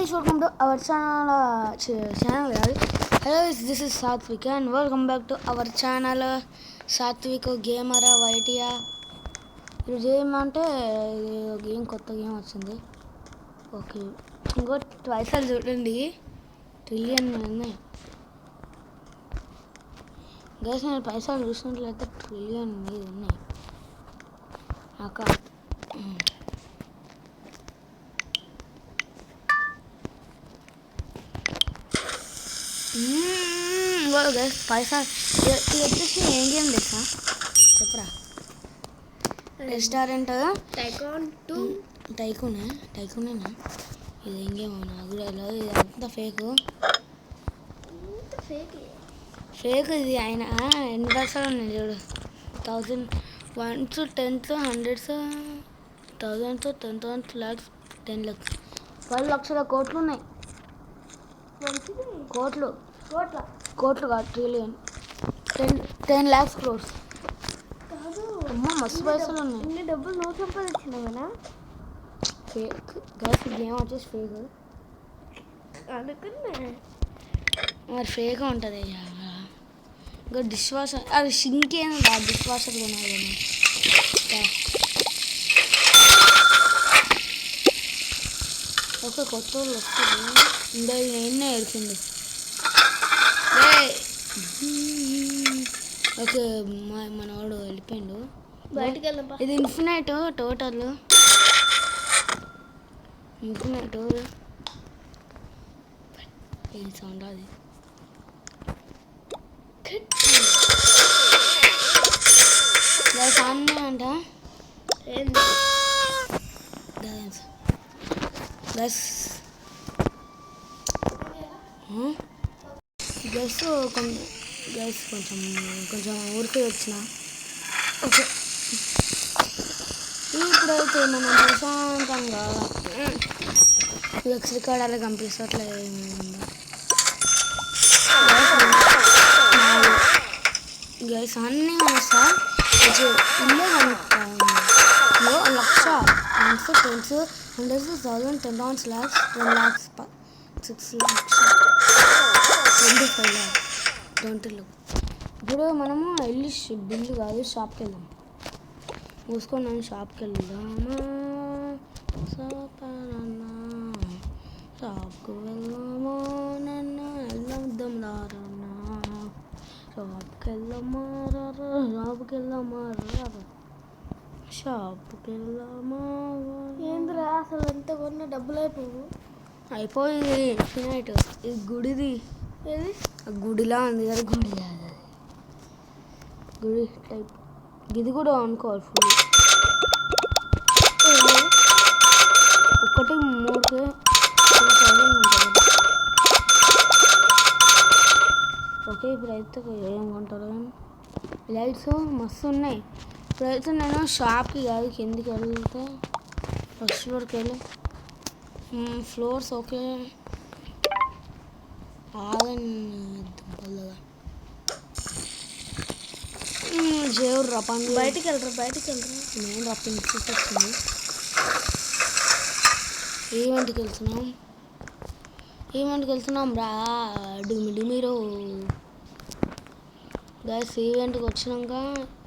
guys, welcome to our channel guys. Hello guys, this is Satvik and welcome back to our channel Satvik Gamer YTR. ఈరోజు ఏమంటే game కొత్త game వచ్చింది. Okay, ఇంకో పైసలు చూడండి, trillion ఉన్నాయి గైస్. నేను పైసలు చూసినట్లయితే ట్రిలియన్ మీద ఉన్నాయి. పైసలు ఇది వచ్చేసి ఏం గేమ్ తెలుసా చెప్పరా? రెస్టారెంట్ టైకూనేనా? ఇది ఏం గేమ్ నాకు కూడా తెలియదు. ఇది అంతా ఫేక్ ఇది. ఆయన ఎన్ని లక్షలు ఉన్నాయి చూడు, 1000, 1s, 10s, 100s, 1000s, 10,000, lakhs, 10 lakhs, 10 లక్షల కోట్లు ఉన్నాయి. కోట్లు కాదు, ట్రిలియన్. 10 lakhs crores. అమ్మ మస్తు పైసలు ఉన్నాయి. ఇన్ని డబ్బులు నువ్వు సంపాదించినావు కదా. ఫేక్ గైస్, గేమ్ వచ్చేసి ఫేక్ అనుకున్నా. మరి ఫేక్ ఉంటుంది. ఇంకా డిష్ వాషర్, అది సింక్ ఏం కాదు, డిష్ వాషర్ కొనాలి. ఓకే, కొత్త వాళ్ళు వస్తారు. ఇంకా నేనే ఏడుతుంది. ఓకే, మనవాడు వెళ్ళిపోయిండు బయటికి వెళ్దాం. ఇది ఇన్ఫినైట్ టోటల్. ఇన్ఫినైట్ ఏం సౌండ్ అది? అన్నీ అంట గస్ కొంచెం ఊరికి వచ్చిన. ఓకే, ఇప్పుడైతే మనం ప్రశాంతంగా ఎక్స్ రికార్డ్ అలా కంప్లీట్ అట్లా ఏమైందా గైస్? అన్నీ సార్ ఇల్లే కనుక్తాను. 1,00,000, 10s, 100s, 1000, 10,000, lakhs, 10 lakhs, 6 lakhs, 25 lakhs. ఇప్పుడు మనము వెళ్ళి బిల్లు కాదు, షాప్కి వెళ్దాం. మూసుకొని నేను షాప్కి వెళ్దామా? షాప్కి వెళ్దామా నన్న వెళ్దాం రారన్నా. షాప్కి వెళ్దామా ఏంద్రా అసలు ఎంత కొన్న డబ్బులు అయిపోయింది. ఇన్ఫినైట్. ఇది గుడిది. ఏది? గుడిలా ఉంది కదా, గుడి కాదు, గుడి టైప్. ఇది కూడా అనుకోవాలి ఫుల్. 1 3 ఓకే, ఇప్పుడైతే ఏం కొంటారు? లైట్స్ మస్తు ఉన్నాయి. ఇప్పుడైతే నేను షాప్కి కాదు, కిందికి వెళ్తే ఫస్ట్ ఫ్లోర్కి వెళ్ళి ఫ్లోర్స్. ఓకే, జేవుడు రపండి. బయటికి వెళ్ళరా. నేను రప్పింది వచ్చింది. ఈవెంట్కి వెళ్తున్నాం రా డిమిరో గైస్. ఈవెంట్కి వచ్చినాక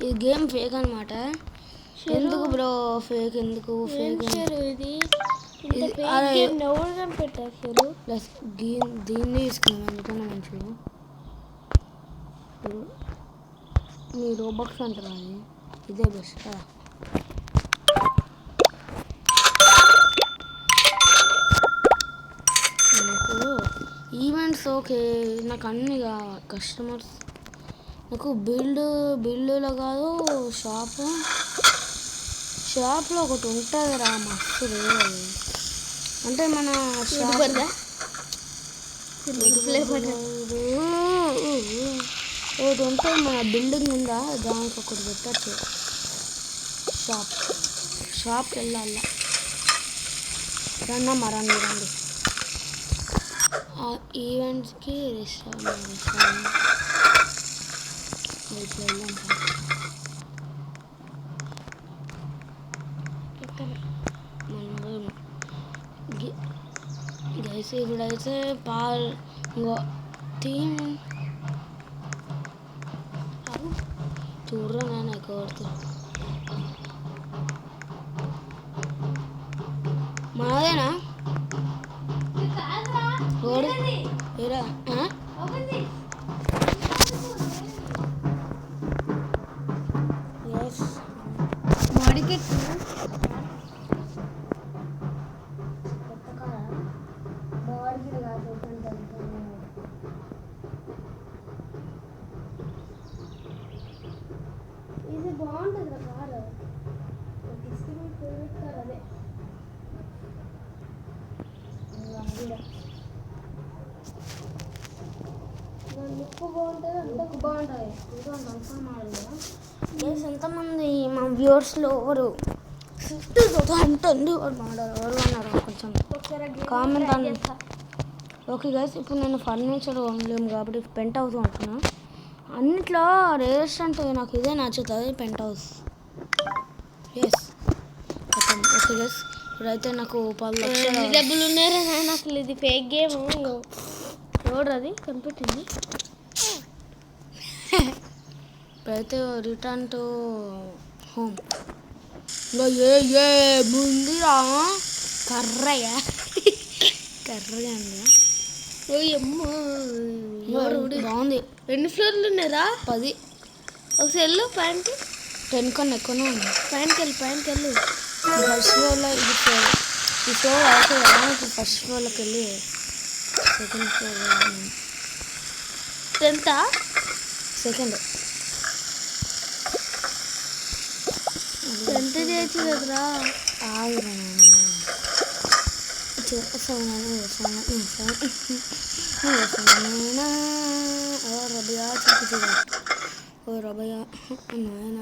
ఈ గేమ్ ఫేక్ అనమాట. ఎందుకు బ్రో ఫేక్? ఎందుకు ఫేక్? దీన్ని తీసుకున్నాం, ఎందుకన్నా మంచిగా. మీ రోబక్స్ అంటారా? అది ఇదే బెస్ట్ కదా. నాకు ఈవెంట్స్ ఓకే, నాకు అన్ని కస్టమర్స్. నాకు బిల్డ్లో కాదు, షాప్లో ఒకటి ఉంటుంది రా, మస్తు రేది. అంటే మన ఒకటి ఉంటుంది మన బిల్డింగ్ ఉందా, దానికి ఒకటి పెట్టచ్చు. షాప్కి వెళ్ళాల. రండి ఆ ఈవెంట్స్కి రెస్టారెంట్ వెళ్దాం. గైస్ ఇప్పుడైతే పాల్ ఇంకో థీమ్ చూడరా నేను ఎక్కువ కొడుతున్నా మనదేనా ఓడు ఏరా ఎస్ బాడీకి ఇది బాగుంటుంది కదా కారు నాకు ఇష్టమైన ఫేవరెట్ కార్ అదే లుక్ బాగుంటుంది అంతకు బాగుంటుంది గైస్ ఎంతమంది మా వ్యూవర్స్లో ఎవరు 50,000 అంటుంది ఎవరు మాట్లాడారు ఎవరు అన్నారు కొంచెం కామెంట్ అని ఓకే గైస్ ఇప్పుడు నేను ఫర్నిచర్ కొనలేము కాబట్టి పెంట్ హౌస్ అంటున్నా అన్నిట్లో రేస్ట్ అంటే నాకు ఇదే నచ్చుతుంది penthouse yes okay guys ఇప్పుడైతే నాకు 10 లక్షలు డబ్బులు ఉన్నారా నాయన అసలు ఇది ఫేక్ గేమ్ రోడ్ అది కనిపెట్టింది ఇప్పుడైతే రిటర్న్ టు హోమ్ ఏ ముందురా కర్రయ్యా కర్రగా అండి బాగుంది ఎన్ని ఫ్లోర్లు ఉన్నారా 10 ఒక సెల్లు పైనకి 10 కన్నా ఎక్కువనే ఉంది పైనకి వెళ్ళు ఫస్ట్ ఫ్లోర్లో ఇది ఈ ఫ్లోర్ అయితే కదా ఇప్పుడు ఫస్ట్ ఫ్లోర్లోకి వెళ్ళి సెకండ్ ఫ్లోర్ ఎంత సెకండ్ ఎంత చేయొచ్చు కదరా ఆగురా రబయా ఓ రబయా నాయన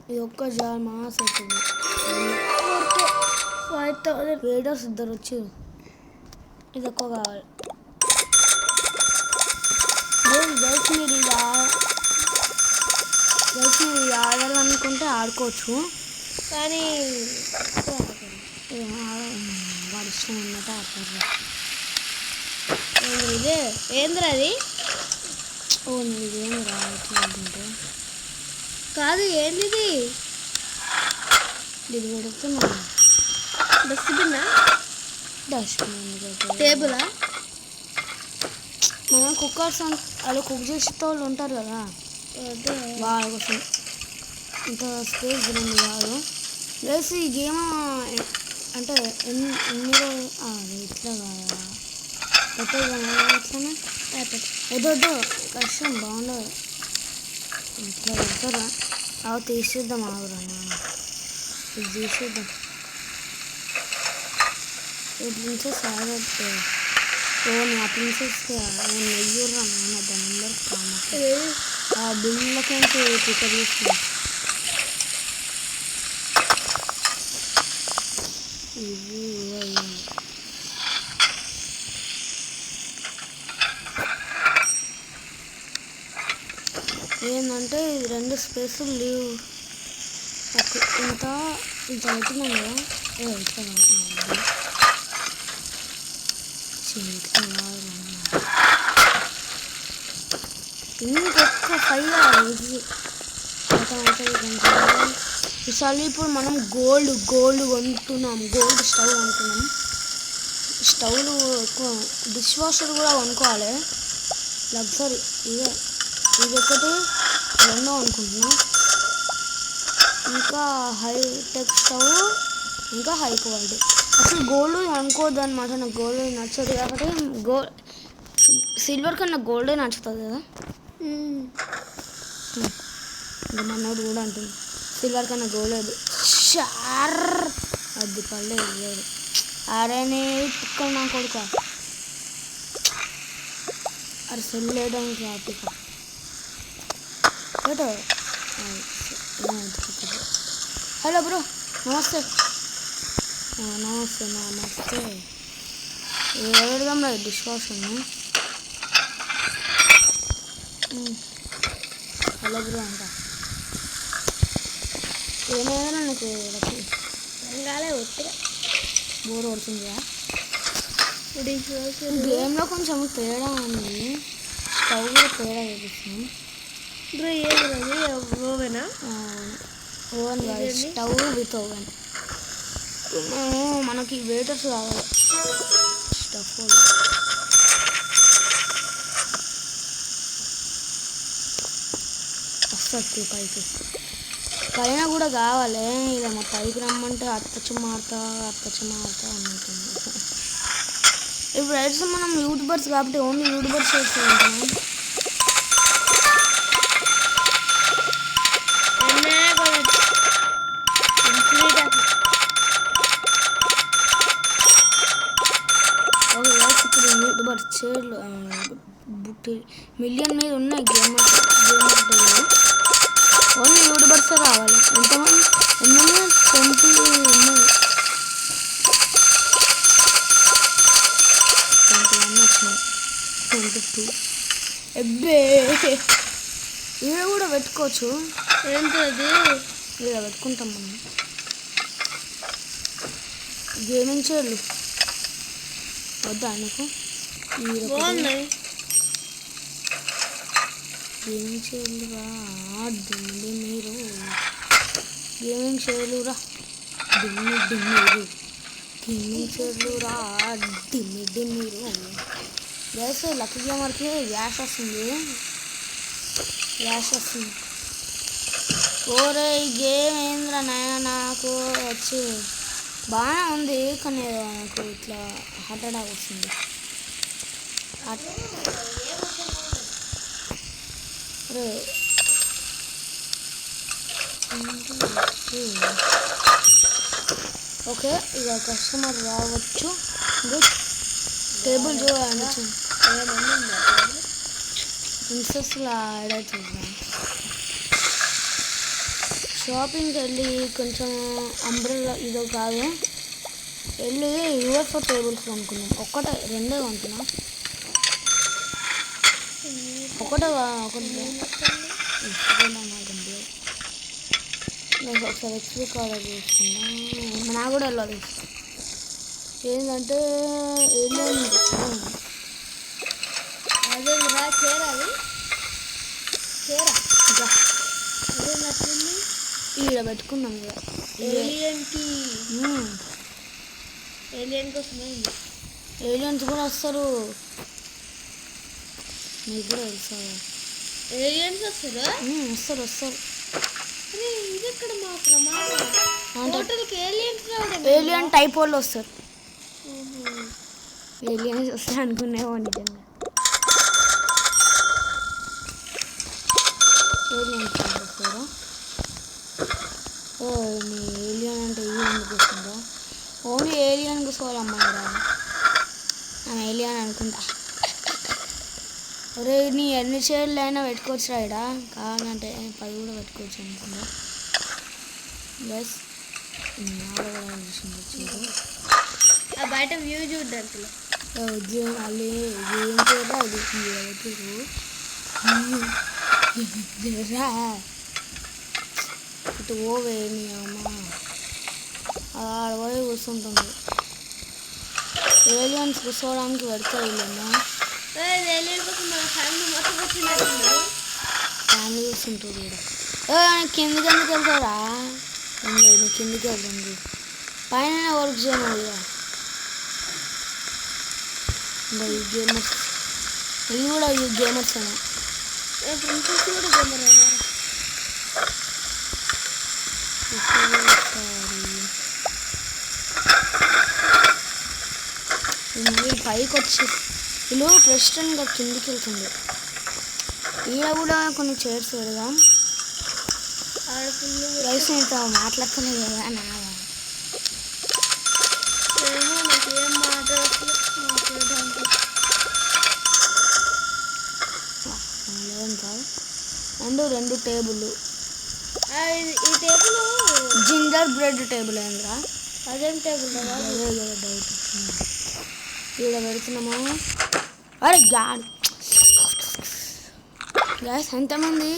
ఇది ఒక్క జార్ మాస్ అవుతుంది 5,000 వేడర్స్ ఇద్దరు వచ్చి ఇది ఎక్కువ కావాలి గైస్ మీరు ఇది ఆడాలనుకుంటే ఆడుకోవచ్చు కానీ వాడి ఇష్టం ఉన్నట్టు ఆడతారు ఇదే ఏంద్రా అది ఓ ఇదేం రావట్లేదు అనుకుంటే కాదు ఏంది ఇది పెడుతున్నాను డస్ట్బిన్నా డస్ట్బిన్ టేబులా మనం కుక్కర్స్ వాళ్ళు కుక్ చేసే వాళ్ళు ఉంటారు కదా అదే వాళ్ళ కోసం ఇంత స్పేస్ ఉంది కాదు ప్లస్ ఈ గేమ్ అంటే ఎన్ని రోజులు ఇట్లా కాదా ఎట్లనే ఎదొద్దు కష్టం బాగుండదు ఇట్లా పెడతారా అవి తీసేద్దాం ఆగురా ఇది తీసేద్దాం ఈ ప్రిన్సెస్ ఆగట్టు ఓ నా ప్రిన్సెస్ నెయ్యూరా నాన్న దాని నెంబర్ కామ ఆ బిల్లకంటే ప్రిపేర్ చేస్తున్నా ఏంటంటే ఇది 2 స్పేసులు లీవ్ ఇంత అవుతున్నాం కదా ఇంకొక 5 ఇది ఈసారి ఇప్పుడు మనం గోల్డ్ కొంటున్నాం గోల్డ్ స్టవ్ కొంటున్నాం స్టవ్లు ఎక్కువ డిష్ వాషర్ కూడా కొనుక్కోవాలి లగ్జరీ ఇది ఒకటి 2 అనుకుంటున్నాం ఇంకా హైటెక్ స్టవ్ ఇంకా హై క్వాలిటీ అసలు గోల్డ్ అనుకోవద్దు అనమాట నాకు గోల్డ్ నచ్చదు కాబట్టి సిల్వర్ కన్నా గోల్డే నచ్చుతుంది కదా ఇంకా మనోడు కూడా అంటుంది సిల్వర్ కన్నా గోల్డ్ అది షార్ అది పల్లె లేదు అరేనే ఇక్కడ నా కొడుక అరే సెల్ వేయడానికి ఆపిక హలో బ్రో నమస్తే నమస్తే పెడదాం రా డిష్ వాషర్ని హలో బ్రో అంట ఏమైనా నీకు రంగాలే ఒత్తిగా బోర్ కొడుతుందా డిష్ వాషర్ గేమ్లో కొంచెం తేడా ఉంది, స్టవ్ కూడా తేడా చూపిస్తుంది. బ్రో ఏది ఓవెనా? ఓవెన్ కాదు, స్టవ్ విత్ ఓవెన్. మనకి వేటర్స్ కావాలి, స్టఫ్ వస్తుంది పైకి, పైన కూడా కావాలి. ఇలా మా పైకి రమ్మంటే అత్తచ్చు మారుతా అన్నట్టుంది. ఇప్పుడు అయితే మనం యూట్యూబర్స్ కాబట్టి ఓన్లీ యూట్యూబర్స్ చేస్తాం. ఇప్పుడు యూట్యూబర్స్ చైర్లు మిలియన్ మీద ఉన్నాయి గేమర్ ఓన్లీ యూట్యూబర్సే రావాలి. ఎంతమంది ఎన్ని 20 ఉన్నాయి, 21 వచ్చినాయి, 22. ఎబ్బే ఈడ కూడా పెట్టుకోవచ్చు. ఏంటది? ఈడ పెట్టుకుంటాం మనం గేమింగ్ చైర్లు. వద్దా నీకు? బాగున్నాయి గేమింగ్ చైర్లుగా దిమ్మి మీరు, గేమింగ్ చైర్లురా డిమ్మిరు, గేమింగ్ చైర్లురా డిమ్మిరు. గ్యాస్ లక్కీ గేమర్కి గ్యాస్ వస్తుంది. ఓరే ఈ గేమ్ ఏంద్రా నాయన, నాకు వచ్చి బాగానే ఉంది కానీ నాకు ఇట్లా హార్ట్ అటాక్ వస్తుంది. ఓకే ఇక కస్టమర్ రావచ్చు. గుడ్ టేబుల్ చూడండి, ప్రిన్సెస్లో ఆడవుతుంది. షాపింగ్కి వెళ్ళి కొంచెం అంబ్రెల్లా ఇదో కాదు వెళ్ళి యూఎఫ్ఓ టేబుల్స్ కొనుక్కున్నాం. రెండే కొంటున్నాం, ఒకటే ఒకసారి ఎక్స్పీ కార్డర్ చూసుకుందాం. నాకు కూడా వెళ్ళాలి. ఏంటంటే అదే చేరాలి అదే నచ్చింది. ఈడ పెట్టుకున్నాం కదా ఏలియన్ కోసమే. ఏలియన్స్ కూడా వస్తారు, మీకు కూడా తెలుసా? ఏలియన్స్ వస్తారా? వస్తారు. ఇది ఎక్కడ మా ప్రమాదం? ఏలియన్ టైప్ వాళ్ళు వస్తారు. ఏలియన్స్ వస్తారు అనుకునేవో నిజంగా. ఏలియన్స్ వస్తారా? నీ ఏలియన్ అంటే ఇది ఎందుకు వస్తుందో? ఓన్లీ ఏలియన్ కూర్చోవాలమ్మా. ఆమె ఏలియన్ అనుకుంటా. ఒరే నీ ఎన్ని చైర్లు అయినా పెట్టుకోవచ్చు రా, ఇక్కడ కావాలంటే 10 కూడా పెట్టుకోవచ్చు అనుకుంటా. బస్ బయట వ్యూ చూడడానికి మళ్ళీ ఏం చేయరా అది ఇటు ఓవే మీ అమ్మ ఆడ పోయి కూర్చుంటుంది. ఏలియన్స్ కూర్చోవడానికి పెడతా వీళ్ళమ్మా. ఫ్యామిలీ కూర్చుంటుంది ఇక్కడ. కిందికి ఎందుకు వెళ్తారా? నువ్వు కిందికి వెళ్తుంది, పైన వర్క్ చేయను. ఇంకా ఈ గేమర్స్ ఇది కూడా ఈ గేమర్స్ అయినా ప్రిన్సెస్ కూడా గేమర్ అయినా. వీళ్ళు పైకి వచ్చి వీళ్ళు ప్రెసిడెంట్గా కిందికి వెళ్తుంది. ఈడ కూడా కొన్ని చైర్స్ పెడదాం. రైస్ నేను మాట్లాడుతున్నాయి కదా నాకేం మాట్లాడడానికి అండ్ 2 టేబుల్. ఈ టేబుల్ జింజర్ బ్రెడ్ టేబుల్ ఏంద్రా? అదేం టేబుల్ అదే కదా డౌట్. ఈడ పెడుతున్నాము. అరే గ్యాస్ ఎంతమంది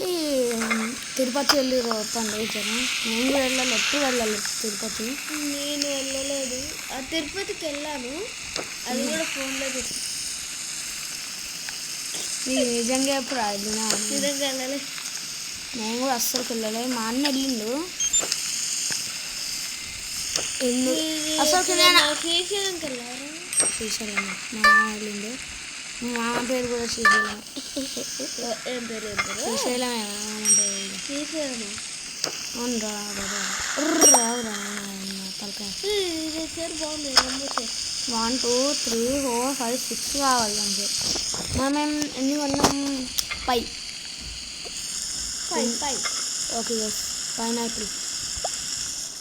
తిరుపతి వెళ్ళిరు వస్తుంది జనం? నేను కూడా వెళ్ళాలి, ఎప్పుడు వెళ్ళాలి తిరుపతి. నేను వెళ్ళలేదు. ఆ తిరుపతికి వెళ్ళాను, అది కూడా ఫోన్ నీకు నిజంగా ఎప్పుడు వెళ్ళినా నిజంగా వెళ్ళలే. నేను కూడా అస్సలు వెళ్ళలే. మా అన్న వెళ్ళిండు. అసలు నేను శ్రీశైలంకి వెళ్ళారు. శ్రీశైలం మా మామ వెళ్ళిండు. మా మామ పేరు కూడా శ్రీశైలం. ఏం పేరు ఏం పేరు? శ్రీశైలమే అంటే శ్రీశైలం. అవును రా రావురా తలకాయ. ఇది పేరు బాగుంది. 1 2 3 4 5 6 కావాలి అంతే. మనం ఎన్ని కొన్నాం? పై ఓకే ఎస్ పైనాపిల్.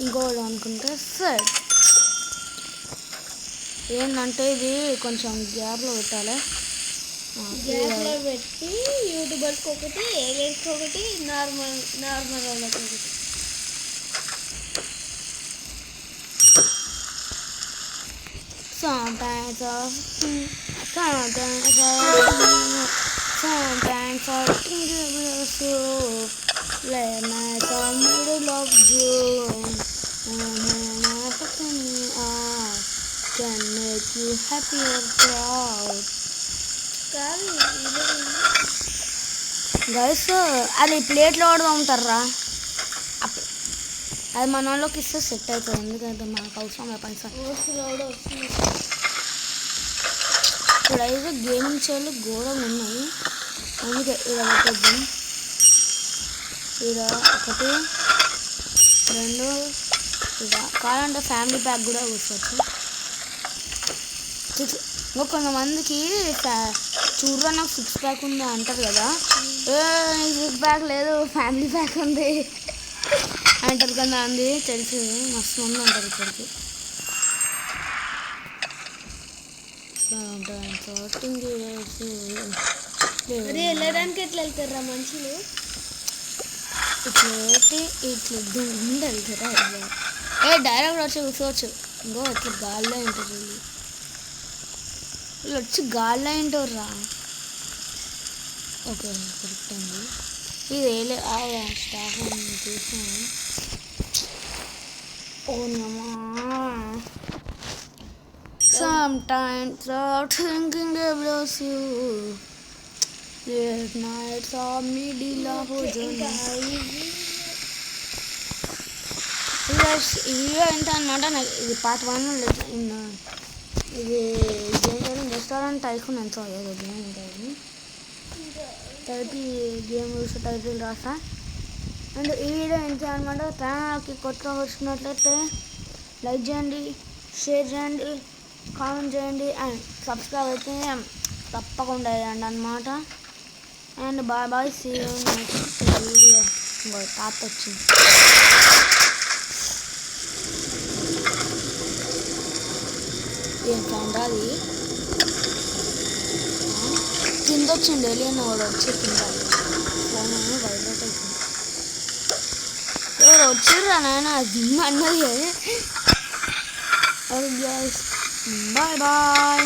ఇంకోటి అనుకుంటే సార్ ఏంటంటే ఇది కొంచెం గ్యాప్లో పెట్టాలి. గ్యాస్లో పెట్టి యూట్యూబర్స్కి ఒకటి, ఏలియన్స్కి ఒకటి, నార్మల్ వాళ్ళకి ఒకటి. Sometimes I think it was so. Late night I middle of June. Can make you happy or proud. Guys అది ప్లేట్లో కూడా తోముతారా? అది మన వాళ్ళకి ఇస్తే సెట్ అవుతుంది. ఎందుకంటే మనకు అవసరం పైసా. ఇప్పుడైతే గేమింగ్ చైర్లు ఘోరంగా ఉన్నాయి. అందుకే ఇక్కడ పెట్టేద్దాం. ఇక్కడ 1 2 ఇక్కడ కావాలంటే ఫ్యామిలీ ప్యాక్ కూడా కూర్చోవచ్చు. కొంతమందికి చూడరా నాకు 6 ప్యాక్ ఉంది అంటారు కదా. 6 ప్యాక్ లేదు ఫ్యామిలీ ప్యాక్ ఉంది అంటారు కదా. అంది తెలిసి మస్తు మంది అంటారు ఇప్పటికి. వెళ్ళడానికి ఎట్లా వెళ్తారా మనుషులు? ఇట్లా ఇట్లా దుండి వెళ్తారా? డైరెక్ట్ వచ్చి కూర్చోవచ్చు. ఇంకో ఇట్లా గాల్లో ఉంటారు వీళ్ళు వచ్చి గాల్లో ఏంటోర్రా. ఓకే కరెక్ట్ అండి. ఇది స్టాఫ్ చూసాను. ఓనమ్మా sometimes I'm thinking about you. Late nights are middle of journey. ఈ వీడియో ఎంత అనమాట. నాకు ఇది పార్ట్ 1. ఇది రెస్టారెంట్ టైకూన్ ఎంత ఏదో గేమ్ ఉంటుంది. గేమ్ చూస్తే టైటిల్ రాస్తా. అండ్ ఈ వీడియో ఎంత అనమాట. ఛానల్కి కొత్తగా వచ్చినట్లయితే లైక్ చేయండి, షేర్ చేయండి, కామెంట్ చేయండి అండ్ సబ్స్క్రైబ్ అయితే తప్పకుండా చేయండి అనమాట. And bye see you next video. తాత వచ్చింది. ఏం సౌండ్ అది? కింద వచ్చింది ఎలియన్ వాడు వచ్చి కింద ఫోన్ వైబ్రేట్ అవుతుంది. ఎవరు వచ్చిర్రా నాయన? అది అన్నది. Bye bye.